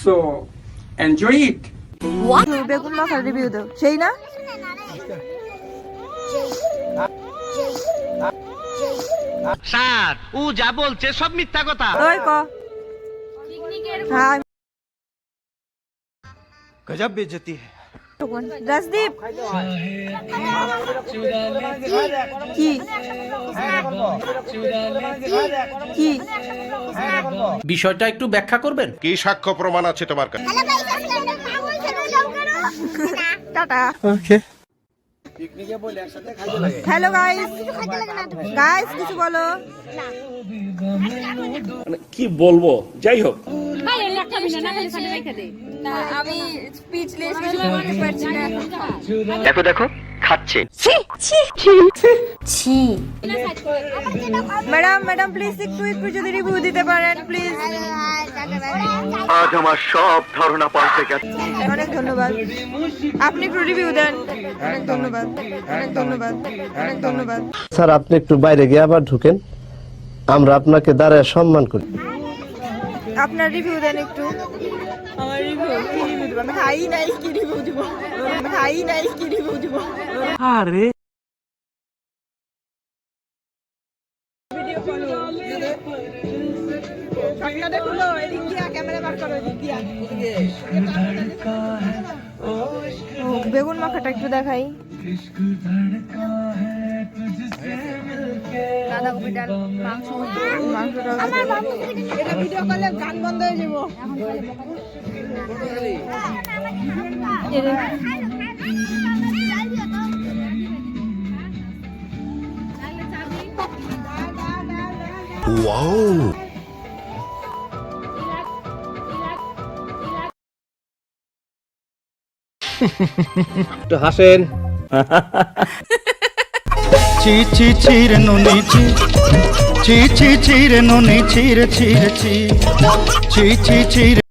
So enjoy it. বেগুন মাখার review দাও, সেই না? স্যার ও যা বলছে সব মিথ্যা কথা। ওই ক হ্যাঁ গজব বেইজ্জতি है। রাজদীপ কি কি বিষয়টা একটু ব্যাখ্যা করবেন? কি সাক্ষ্য প্রমাণ আছে তোমার কাছে? টাটা। হ্যালো গাইস, গাইস কিছু বলো। কি বলবো, যাই হোক। আমি স্পিচলেস, কিছু বলতে পারছি না। দেখো দেখো খাচ্ছে। ম্যাডাম ম্যাডাম প্লিজ একটু যদি রিভিউ দিতে পারেন প্লিজ। আজ আমার সব ধারণা পাল্টে গেছে। অনেক ধন্যবাদ, আপনি একটু রিভিউ দেন। অনেক ধন্যবাদ, অনেক ধন্যবাদ, অনেক ধন্যবাদ। স্যার আপনি একটু বাইরে গিয়ে আবার ঢুকেন, আমরা আপনাকে দাঁড়ায় সম্মান করি। আপনার রিভিউ দেন একটু। আমার রিভিউ কি রিভিউ দেব? আমি খাই নাই, কি রিভিউ দিব? আমি খাই নাই, কি রিভিউ দিব? আরে ভিডিও করো। সামনে খুলো, এদিক দিয়া ক্যামেরা বার করো, এদিক দিয়া। বেগুন মাখাটা একটু দেখাই। বাঁধাকপি ডাল, মাংসটা এটা ভিডিও করলে গান বন্ধ হয়ে যাবো। একটু হাসেন। ছি ছি ছিরে নুনি ছি ছি ছি ছিরে নুনি ছিরে ছিরে ছি ছি ছি ছিরে